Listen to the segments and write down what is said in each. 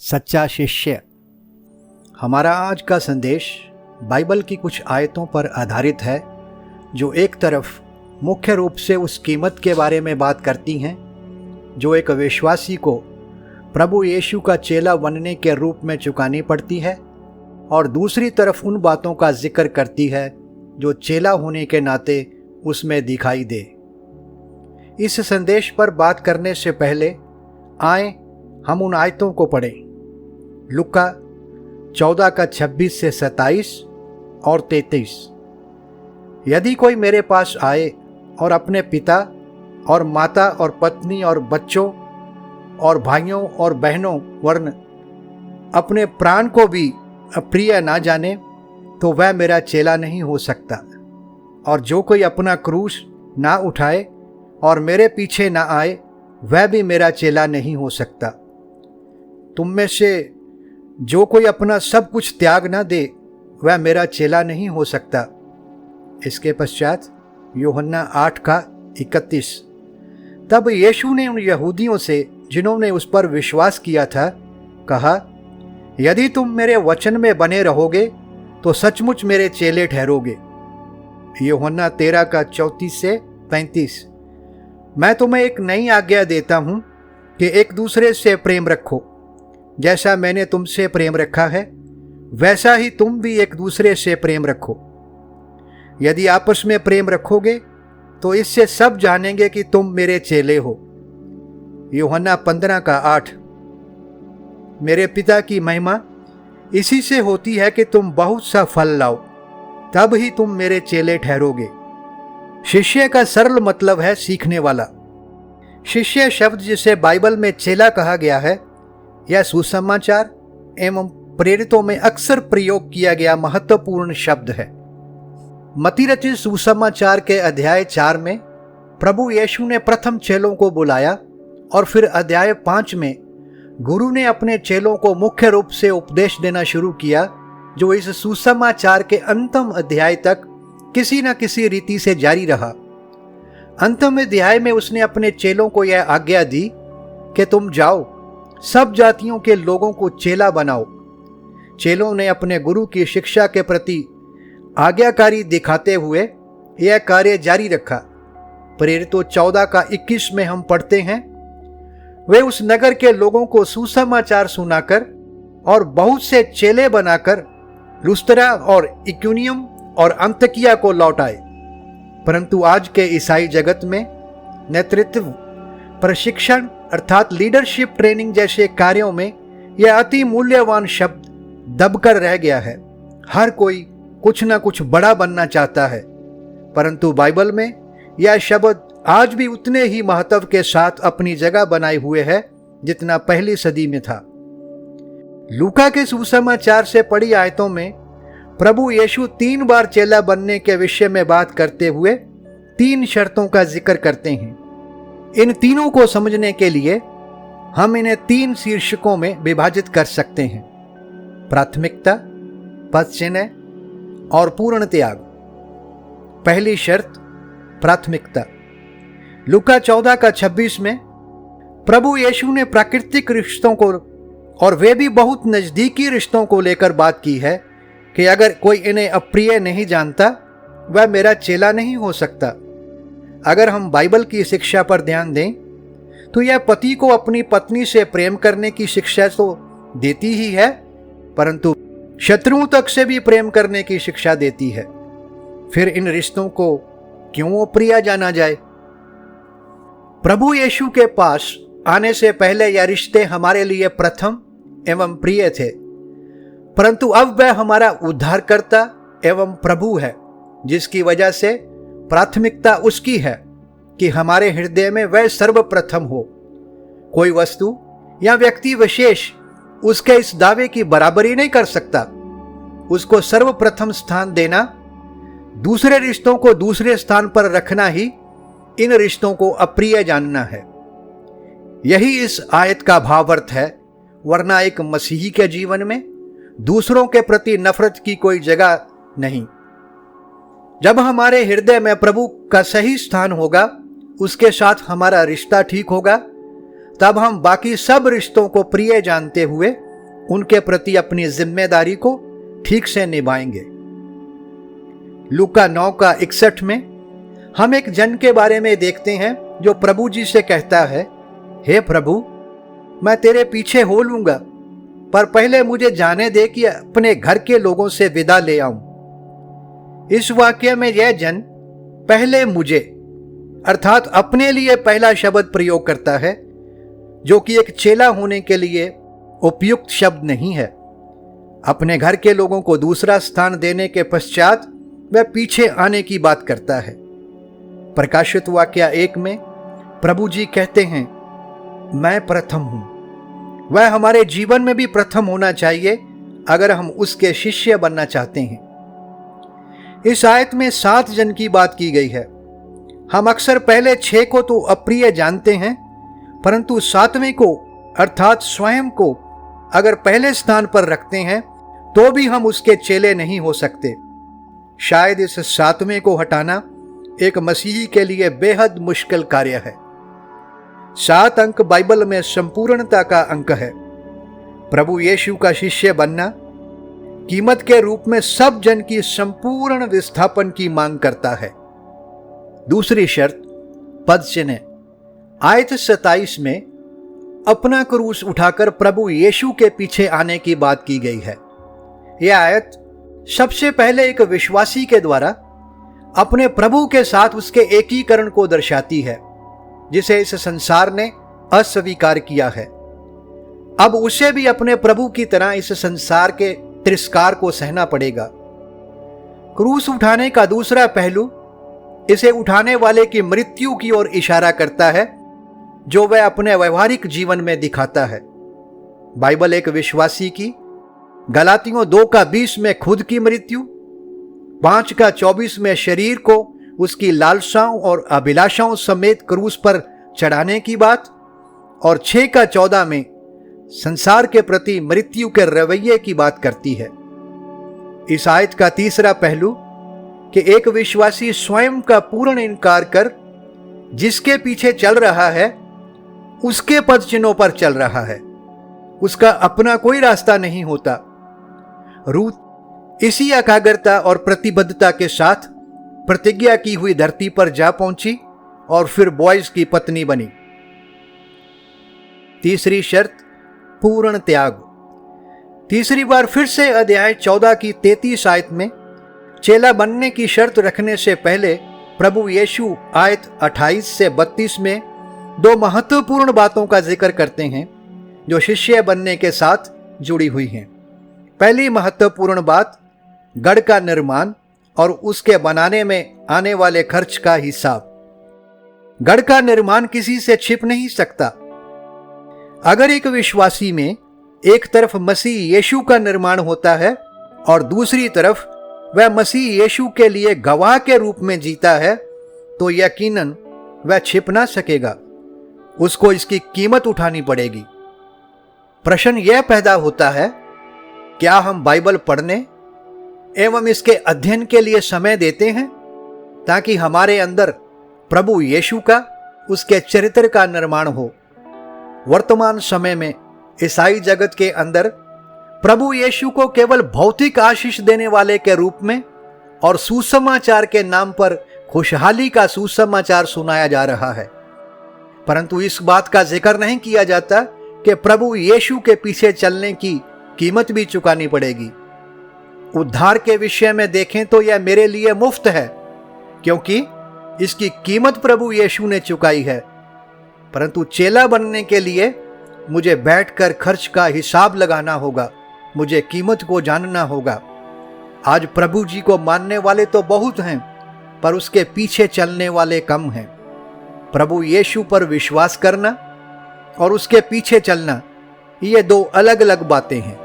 सच्चा शिष्य। हमारा आज का संदेश बाइबल की कुछ आयतों पर आधारित है जो एक तरफ मुख्य रूप से उस कीमत के बारे में बात करती हैं जो एक विश्वासी को प्रभु यीशु का चेला बनने के रूप में चुकानी पड़ती है, और दूसरी तरफ उन बातों का जिक्र करती है जो चेला होने के नाते उसमें दिखाई दे। इस संदेश पर बात करने से पहले आए हम उन आयतों को पढ़ें। लूका 14 का 26 से 27 और 33। यदि कोई मेरे पास आए और अपने पिता और माता और पत्नी और बच्चों और भाइयों और बहनों वरन अपने प्राण को भी अप्रिय ना जाने, तो वह मेरा चेला नहीं हो सकता। और जो कोई अपना क्रूस ना उठाए और मेरे पीछे ना आए, वह भी मेरा चेला नहीं हो सकता। तुम में से जो कोई अपना सब कुछ त्याग ना दे, वह मेरा चेला नहीं हो सकता। इसके पश्चात यूहन्ना 8 का 31। तब यीशु ने उन यहूदियों से जिन्होंने उस पर विश्वास किया था कहा, यदि तुम मेरे वचन में बने रहोगे तो सचमुच मेरे चेले ठहरोगे। यूहन्ना 13 का 34 से 35। मैं तुम्हें एक नई आज्ञा देता हूं कि एक दूसरे से प्रेम रखो। जैसा मैंने तुमसे प्रेम रखा है, वैसा ही तुम भी एक दूसरे से प्रेम रखो। यदि आपस में प्रेम रखोगे तो इससे सब जानेंगे कि तुम मेरे चेले हो। यूहन्ना 15 का 8। मेरे पिता की महिमा इसी से होती है कि तुम बहुत सा फल लाओ, तब ही तुम मेरे चेले ठहरोगे। शिष्य का सरल मतलब है सीखने वाला। शिष्य शब्द जिसे बाइबल में चेला कहा गया है, यह सुसमाचार एवं प्रेरितों में अक्सर प्रयोग किया गया महत्वपूर्ण शब्द है। मत्ती रचित सुसमाचार के अध्याय 4 में प्रभु यीशु ने प्रथम चेलों को बुलाया, और फिर अध्याय 5 में गुरु ने अपने चेलों को मुख्य रूप से उपदेश देना शुरू किया, जो इस सुसमाचार के अंतिम अध्याय तक किसी न किसी रीति से जारी रहा। अंतिम अध्याय में उसने अपने चेलों को यह आज्ञा दी कि तुम जाओ, सब जातियों के लोगों को चेला बनाओ। चेलों ने अपने गुरु की शिक्षा के प्रति आज्ञाकारी दिखाते हुए यह कार्य जारी रखा। प्रेरितों 14 का 21 में हम पढ़ते हैं, वे उस नगर के लोगों को सुसमाचार सुनाकर और बहुत से चेले बनाकर लुस्त्रा और इकुनियम और अंतकिया को लौट आए। परंतु आज के ईसाई जगत में नेतृत्व प्रशिक्षण अर्थात लीडरशिप ट्रेनिंग जैसे कार्यों में यह अति मूल्यवान शब्द दबकर रह गया है। हर कोई कुछ ना कुछ बड़ा बनना चाहता है, परंतु बाइबल में यह शब्द आज भी उतने ही महत्व के साथ अपनी जगह बनाए हुए है जितना पहली सदी में था। लूका के सुसमाचार से पढ़ी आयतों में प्रभु यीशु 3 बार चेला बनने के विषय में बात करते हुए 3 शर्तों का जिक्र करते हैं। इन तीनों को समझने के लिए हम इन्हें 3 शीर्षकों में विभाजित कर सकते हैं: प्राथमिकता, पदचिह्न और पूर्ण त्याग। पहली शर्त, प्राथमिकता। लूका 14 का 26 में प्रभु यीशु ने प्राकृतिक रिश्तों को और वे भी बहुत नजदीकी रिश्तों को लेकर बात की है कि अगर कोई इन्हें अप्रिय नहीं जानता, वह मेरा चेला नहीं हो सकता। अगर हम बाइबल की शिक्षा पर ध्यान दें तो यह पति को अपनी पत्नी से प्रेम करने की शिक्षा तो देती ही है, परंतु शत्रुओं तक से भी प्रेम करने की शिक्षा देती है। फिर इन रिश्तों को क्यों अप्रिय जाना जाए? प्रभु यीशु के पास आने से पहले यह रिश्ते हमारे लिए प्रथम एवं प्रिय थे, परंतु अब वह हमारा उद्धारकर्ता एवं प्रभु है, जिसकी वजह से प्राथमिकता उसकी है कि हमारे हृदय में वह सर्वप्रथम हो। कोई वस्तु या व्यक्ति विशेष उसके इस दावे की बराबरी नहीं कर सकता। उसको सर्वप्रथम स्थान देना, दूसरे रिश्तों को दूसरे स्थान पर रखना ही इन रिश्तों को अप्रिय जानना है। यही इस आयत का भावार्थ है, वरना एक मसीही के जीवन में दूसरों के प्रति नफरत की कोई जगह नहीं। जब हमारे हृदय में प्रभु का सही स्थान होगा, उसके साथ हमारा रिश्ता ठीक होगा, तब हम बाकी सब रिश्तों को प्रिय जानते हुए उनके प्रति अपनी जिम्मेदारी को ठीक से निभाएंगे। लूका 9:61 में हम एक जन के बारे में देखते हैं जो प्रभु जी से कहता है, हे प्रभु, मैं तेरे पीछे हो लूंगा, पर पहले मुझे जाने दे कि अपने घर के लोगों से विदा ले आऊं। इस वाक्य में यह जन पहले मुझे अर्थात अपने लिए पहला शब्द प्रयोग करता है, जो कि एक चेला होने के लिए उपयुक्त शब्द नहीं है। अपने घर के लोगों को दूसरा स्थान देने के पश्चात वह पीछे आने की बात करता है। प्रकाशित वाक्य 1 में प्रभु जी कहते हैं, मैं प्रथम हूं। वह हमारे जीवन में भी प्रथम होना चाहिए अगर हम उसके शिष्य बनना चाहते हैं। इस आयत में 7 जन की बात की गई है। हम अक्सर पहले 6 को तो अप्रिय जानते हैं, परंतु 7वें को अर्थात स्वयं को अगर पहले स्थान पर रखते हैं तो भी हम उसके चेले नहीं हो सकते। शायद इस 7वें को हटाना एक मसीही के लिए बेहद मुश्किल कार्य है। 7 अंक बाइबल में संपूर्णता का अंक है। प्रभु यीशु का शिष्य बनना कीमत के रूप में सब जन की संपूर्ण विस्थापन की मांग करता है। दूसरी शर्त पद चिन्ह आयत 27 में अपना क्रूस उठाकर प्रभु यीशु के पीछे आने की बात की गई है। यह आयत सबसे पहले एक विश्वासी के द्वारा अपने प्रभु के साथ उसके एकीकरण को दर्शाती है, जिसे इस संसार ने अस्वीकार किया है। अब उसे भी अपने प्रभु की तरह इस संसार के तिरस्कार को सहना पड़ेगा। क्रूस उठाने का दूसरा पहलू इसे उठाने वाले की मृत्यु की ओर इशारा करता है, जो वह अपने व्यवहारिक जीवन में दिखाता है। बाइबल एक विश्वासी की गलातियों 2:20 में खुद की मृत्यु, 5:24 में शरीर को उसकी लालसाओं और अभिलाषाओं समेत क्रूस पर चढ़ाने की बात, और 6:14 में संसार के प्रति मृत्यु के रवैये की बात करती है। इस आयत का तीसरा पहलू कि एक विश्वासी स्वयं का पूर्ण इनकार कर जिसके पीछे चल रहा है उसके पद चिन्हों पर चल रहा है। उसका अपना कोई रास्ता नहीं होता। रूत इसी एकाग्रता और प्रतिबद्धता के साथ प्रतिज्ञा की हुई धरती पर जा पहुंची और फिर बॉयज की पत्नी बनी। तीसरी शर्त पूर्ण त्याग। तीसरी बार फिर से अध्याय 14 की 33 आयत में चेला बनने की शर्त रखने से पहले प्रभु यीशु आयत 28 से 32 में 2 महत्वपूर्ण बातों का जिक्र करते हैं जो शिष्य बनने के साथ जुड़ी हुई हैं। पहली महत्वपूर्ण बात गढ़ का निर्माण और उसके बनाने में आने वाले खर्च का हिसाब। गढ़ का निर्माण किसी से छिप नहीं सकता। अगर एक विश्वासी में एक तरफ मसीह यीशु का निर्माण होता है और दूसरी तरफ वह मसीह यीशु के लिए गवाह के रूप में जीता है, तो यकीनन वह छिप ना सकेगा। उसको इसकी कीमत उठानी पड़ेगी। प्रश्न यह पैदा होता है, क्या हम बाइबल पढ़ने एवं इसके अध्ययन के लिए समय देते हैं ताकि हमारे अंदर प्रभु यीशु का, उसके चरित्र का निर्माण हो। वर्तमान समय में ईसाई जगत के अंदर प्रभु यीशु को केवल भौतिक आशीष देने वाले के रूप में और सुसमाचार के नाम पर खुशहाली का सुसमाचार सुनाया जा रहा है, परंतु इस बात का जिक्र नहीं किया जाता कि प्रभु यीशु के पीछे चलने की कीमत भी चुकानी पड़ेगी। उद्धार के विषय में देखें तो यह मेरे लिए मुफ्त है, क्योंकि इसकी कीमत प्रभु यीशु ने चुकाई है, परंतु चेला बनने के लिए मुझे बैठकर खर्च का हिसाब लगाना होगा, मुझे कीमत को जानना होगा। आज प्रभु जी को मानने वाले तो बहुत हैं, पर उसके पीछे चलने वाले कम हैं। प्रभु यीशु पर विश्वास करना और उसके पीछे चलना, ये 2 अलग अलग बातें हैं।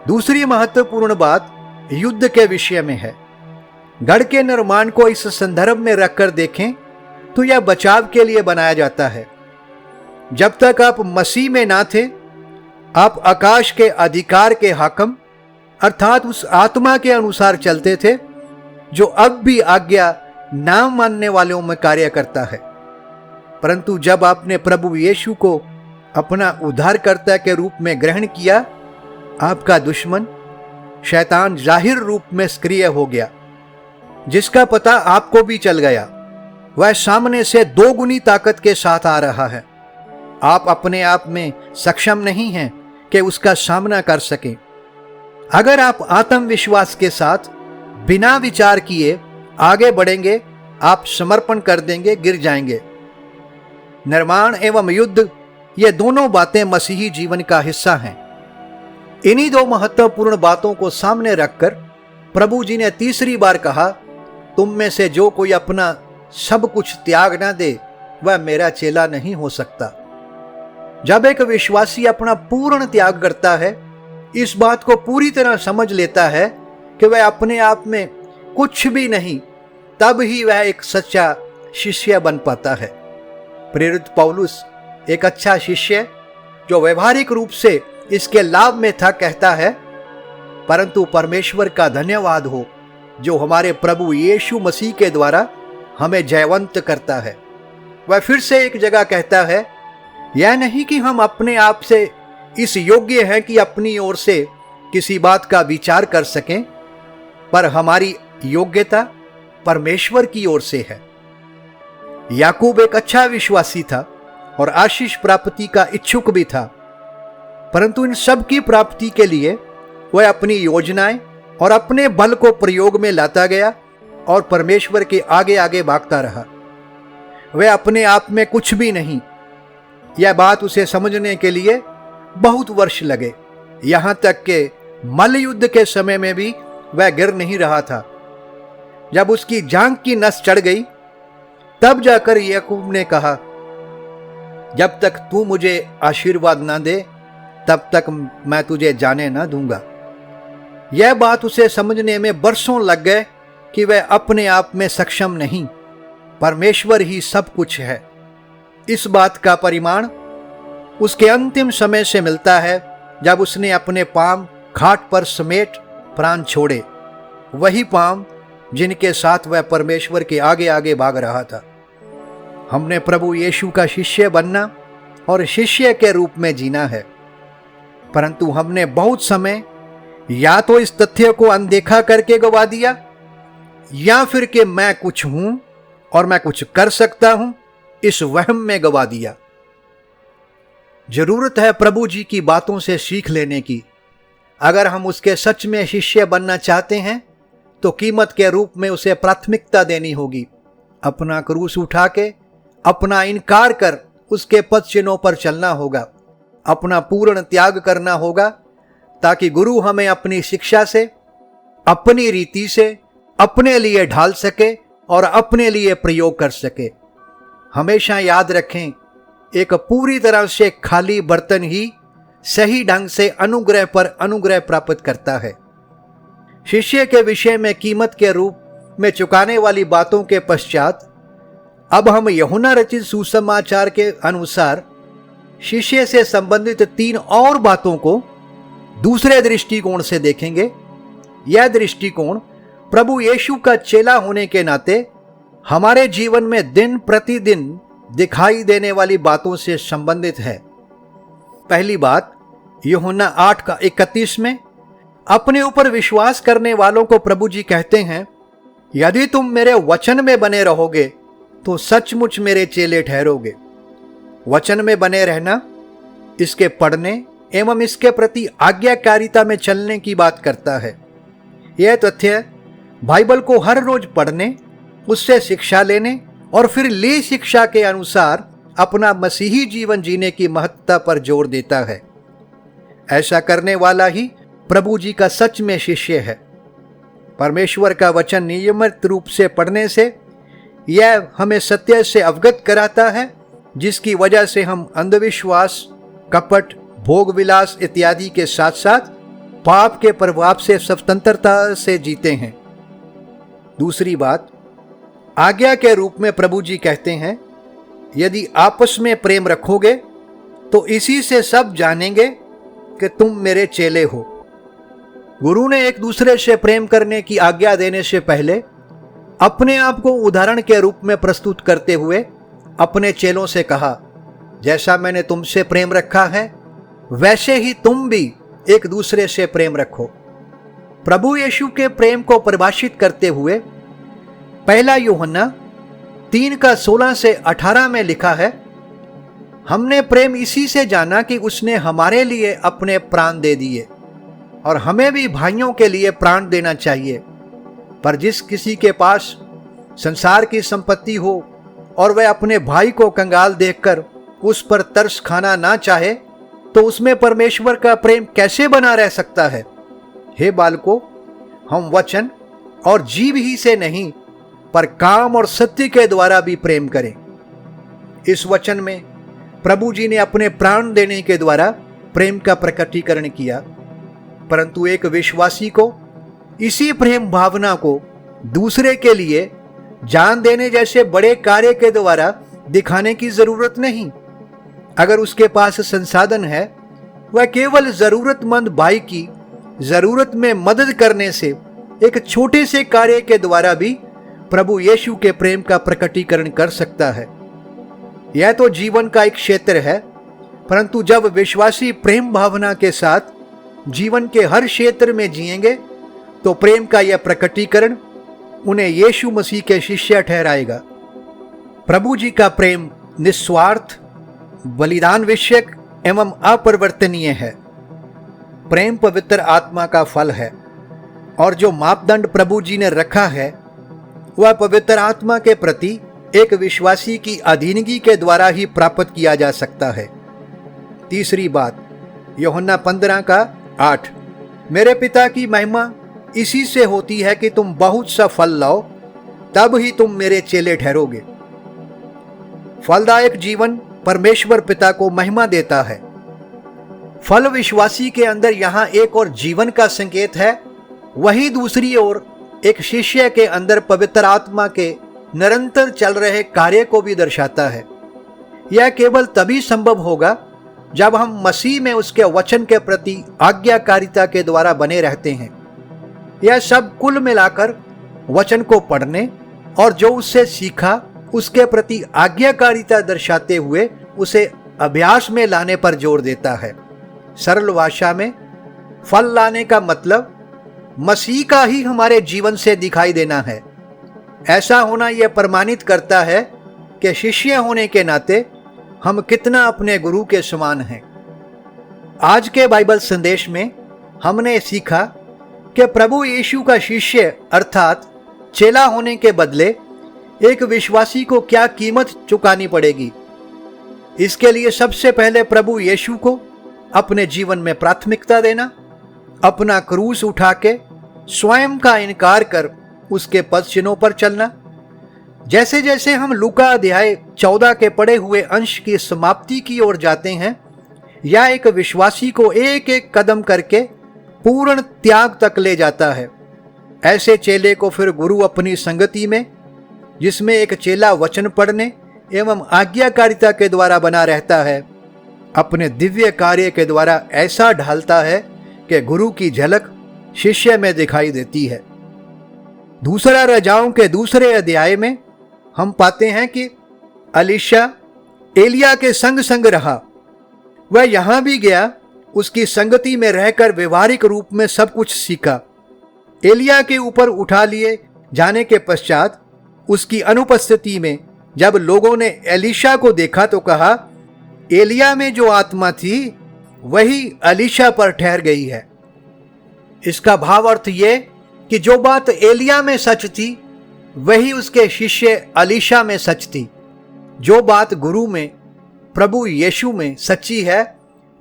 दूसरी महत्वपूर्ण बात युद्ध के विषय में है। गढ़ के निर्माण को इस संदर्भ में रखकर देखें तो यह बचाव के लिए बनाया जाता है। जब तक आप मसीह में ना थे, आप आकाश के अधिकार के हाकिम अर्थात उस आत्मा के अनुसार चलते थे जो अब भी आज्ञा ना मानने वालों में कार्य करता है। परंतु जब आपने प्रभु यीशु को अपना उद्धारकर्ता के रूप में ग्रहण किया आपका दुश्मन शैतान जाहिर रूप में सक्रिय हो गया, जिसका पता आपको भी चल गया। वह सामने से दोगुनी ताकत के साथ आ रहा है। आप अपने आप में सक्षम नहीं हैं कि उसका सामना कर सकें। अगर आप आत्मविश्वास के साथ बिना विचार किए आगे बढ़ेंगे, आप समर्पण कर देंगे, गिर जाएंगे। निर्माण एवं युद्ध, ये दोनों बातें मसीही जीवन का हिस्सा हैं। इन्हीं दो महत्वपूर्ण बातों को सामने रखकर प्रभु जी ने तीसरी बार कहा, तुम में से जो कोई अपना सब कुछ त्याग ना दे, वह मेरा चेला नहीं हो सकता। जब एक विश्वासी अपना पूर्ण त्याग करता है, इस बात को पूरी तरह समझ लेता है कि वह अपने आप में कुछ भी नहीं, तब ही वह एक सच्चा शिष्य बन पाता है। प्रेरित पौलुस एक अच्छा शिष्य जो व्यवहारिक रूप से इसके लाभ में था कहता है, परंतु परमेश्वर का धन्यवाद हो जो हमारे प्रभु यीशु मसीह के द्वारा हमें जयवंत करता है। वह फिर से एक जगह कहता है, यह नहीं कि हम अपने आप से इस योग्य हैं कि अपनी ओर से किसी बात का विचार कर सकें, पर हमारी योग्यता परमेश्वर की ओर से है। याकूब एक अच्छा विश्वासी था और आशीष प्राप्ति का इच्छुक भी था, परंतु इन सब की प्राप्ति के लिए वह अपनी योजनाएं और अपने बल को प्रयोग में लाता गया और परमेश्वर के आगे आगे भागता रहा। वह अपने आप में कुछ भी नहीं। यह बात उसे समझने के लिए बहुत वर्ष लगे। यहां तक कि मल्ल युद्ध के समय में भी वह गिर नहीं रहा था। जब उसकी जांघ की नस चढ़ गई, तब जाकर याकूब ने कहा, जब तक तू मुझे आशीर्वाद ना दे, तब तक मैं तुझे जाने ना दूंगा। यह बात उसे समझने में बरसों लग गए कि वह अपने आप में सक्षम नहीं, परमेश्वर ही सब कुछ है। इस बात का परिमाण उसके अंतिम समय से मिलता है, जब उसने अपने पांव खाट पर समेट प्राण छोड़े। वही पांव जिनके साथ वह परमेश्वर के आगे आगे भाग रहा था। हमने प्रभु यीशु का शिष्य बनना और शिष्य के रूप में जीना है, परंतु हमने बहुत समय या तो इस तथ्य को अनदेखा करके गवा दिया, या फिर कि मैं कुछ हूं और मैं कुछ कर सकता हूं, इस वहम में गवा दिया। जरूरत है प्रभु जी की बातों से सीख लेने की। अगर हम उसके सच में शिष्य बनना चाहते हैं तो कीमत के रूप में उसे प्राथमिकता देनी होगी। अपना क्रूस उठा के अपना इनकार कर उसके पद चिन्हों पर चलना होगा। अपना पूर्ण त्याग करना होगा, ताकि गुरु हमें अपनी शिक्षा से, अपनी रीति से अपने लिए ढाल सके और अपने लिए प्रयोग कर सके। हमेशा याद रखें, एक पूरी तरह से खाली बर्तन ही सही ढंग से अनुग्रह पर अनुग्रह प्राप्त करता है। शिष्य के विषय में कीमत के रूप में चुकाने वाली बातों के पश्चात अब हम यूहन्ना रचित सुसमाचार के अनुसार शिष्य से संबंधित 3 और बातों को दूसरे दृष्टिकोण से देखेंगे। यह दृष्टिकोण प्रभु यीशु का चेला होने के नाते हमारे जीवन में दिन प्रतिदिन दिखाई देने वाली बातों से संबंधित है। पहली बात, यूहन्ना 8:31 में अपने ऊपर विश्वास करने वालों को प्रभु जी कहते हैं, यदि तुम मेरे वचन में बने रहोगे तो सचमुच मेरे चेले ठहरोगे। वचन में बने रहना इसके पढ़ने एवं इसके प्रति आज्ञाकारिता में चलने की बात करता है। यह तथ्य बाइबल को हर रोज पढ़ने, उससे शिक्षा लेने और फिर ली शिक्षा के अनुसार अपना मसीही जीवन जीने की महत्ता पर जोर देता है। ऐसा करने वाला ही प्रभु जी का सच में शिष्य है। परमेश्वर का वचन नियमित रूप से पढ़ने से यह हमें सत्य से अवगत कराता है, जिसकी वजह से हम अंधविश्वास, कपट, भोग विलास इत्यादि के साथ साथ पाप के प्रभाव से स्वतंत्रता से जीते हैं। दूसरी बात, आज्ञा के रूप में प्रभु जी कहते हैं, यदि आपस में प्रेम रखोगे तो इसी से सब जानेंगे कि तुम मेरे चेले हो। गुरु ने एक दूसरे से प्रेम करने की आज्ञा देने से पहले अपने आप को उदाहरण के रूप में प्रस्तुत करते हुए अपने चेलों से कहा, जैसा मैंने तुमसे प्रेम रखा है वैसे ही तुम भी एक दूसरे से प्रेम रखो। प्रभु यीशु के प्रेम को परिभाषित करते हुए पहला यूहन्ना 3:16 से 18 में लिखा है, हमने प्रेम इसी से जाना कि उसने हमारे लिए अपने प्राण दे दिए, और हमें भी भाइयों के लिए प्राण देना चाहिए। पर जिस किसी के पास संसार की संपत्ति हो और वह अपने भाई को कंगाल देखकर उस पर तरस खाना ना चाहे, तो उसमें परमेश्वर का प्रेम कैसे बना रह सकता है? हे बालकों, हम वचन और जीव ही से नहीं, पर काम और सत्य के द्वारा भी प्रेम करें। इस वचन में प्रभु जी ने अपने प्राण देने के द्वारा प्रेम का प्रकटीकरण किया, परंतु एक विश्वासी को इसी प्रेम भावना को दूसरे के लिए जान देने जैसे बड़े कार्य के द्वारा दिखाने की जरूरत नहीं। अगर उसके पास संसाधन है, वह केवल जरूरतमंद भाई की जरूरत में मदद करने से एक छोटे से कार्य के द्वारा भी प्रभु यीशु के प्रेम का प्रकटीकरण कर सकता है। यह तो जीवन का एक क्षेत्र है, परंतु जब विश्वासी प्रेम भावना के साथ जीवन के हर क्षेत्र में जिएंगे, तो प्रेम का यह प्रकटीकरण उन्हें यीशु मसीह के शिष्य ठहराएगा। प्रभु जी का प्रेम निस्वार्थ, बलिदान विषयक एवं अपरिवर्तनीय है। प्रेम पवित्र आत्मा का फल है, और जो मापदंड प्रभु जी ने रखा है वह पवित्र आत्मा के प्रति एक विश्वासी की अधीनगी के द्वारा ही प्राप्त किया जा सकता है। तीसरी बात, यूहन्ना 15:8, मेरे पिता की महिमा इसी से होती है कि तुम बहुत सा फल लाओ, तब ही तुम मेरे चेले ठहरोगे। फलदायक जीवन परमेश्वर पिता को महिमा देता है। फल विश्वासी के अंदर यहां एक और जीवन का संकेत है, वहीं दूसरी ओर एक शिष्य के अंदर पवित्र आत्मा के निरंतर चल रहे कार्य को भी दर्शाता है। यह केवल तभी संभव होगा जब हम मसीह में उसके वचन के प्रति आज्ञाकारिता के द्वारा बने रहते हैं। यह सब कुल मिलाकर वचन को पढ़ने और जो उससे सीखा उसके प्रति आज्ञाकारिता दर्शाते हुए उसे अभ्यास में लाने पर जोर देता है। सरल भाषा में फल लाने का मतलब मसीह का ही हमारे जीवन से दिखाई देना है। ऐसा होना यह प्रमाणित करता है कि शिष्य होने के नाते हम कितना अपने गुरु के समान हैं। आज के बाइबल संदेश में हमने सीखा कि प्रभु यीशु का शिष्य अर्थात चेला होने के बदले एक विश्वासी को क्या कीमत चुकानी पड़ेगी। इसके लिए सबसे पहले प्रभु यीशु को अपने जीवन में प्राथमिकता देना, अपना क्रूस उठा के स्वयं का इनकार कर उसके पद चिन्हों पर चलना। जैसे जैसे हम लूका अध्याय 14 के पढ़े हुए अंश की समाप्ति की ओर जाते हैं, यह एक विश्वासी को एक एक कदम करके पूर्ण त्याग तक ले जाता है। ऐसे चेले को फिर गुरु अपनी संगति में, जिसमें एक चेला वचन पढ़ने एवं आज्ञाकारिता के द्वारा बना रहता है, अपने दिव्य कार्य के द्वारा ऐसा ढालता है कि गुरु की झलक शिष्य में दिखाई देती है। दूसरा राजाओं के दूसरे अध्याय में हम पाते हैं कि एलीशा एलिया के संग संग रहा। वह यहां भी गया, उसकी संगति में रहकर व्यवहारिक रूप में सब कुछ सीखा। एलिया के ऊपर उठा लिए जाने के पश्चात उसकी अनुपस्थिति में जब लोगों ने एलीशा को देखा तो कहा, एलिया में जो आत्मा थी वही एलीशा पर ठहर गई है। इसका भाव अर्थ ये कि जो बात एलिया में सच थी वही उसके शिष्य एलीशा में सच थी। जो बात गुरु में, प्रभु यीशु में सच्ची है,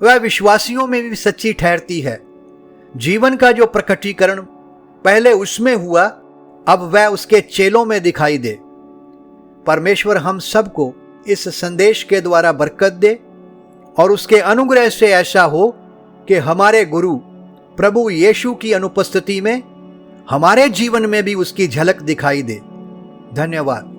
वह विश्वासियों में भी सच्ची ठहरती है। जीवन का जो प्रकटीकरण पहले उसमें हुआ, अब वह उसके चेलों में दिखाई दे। परमेश्वर हम सबको इस संदेश के द्वारा बरकत दे और उसके अनुग्रह से ऐसा हो कि हमारे गुरु प्रभु यीशु की अनुपस्थिति में हमारे जीवन में भी उसकी झलक दिखाई दे। धन्यवाद।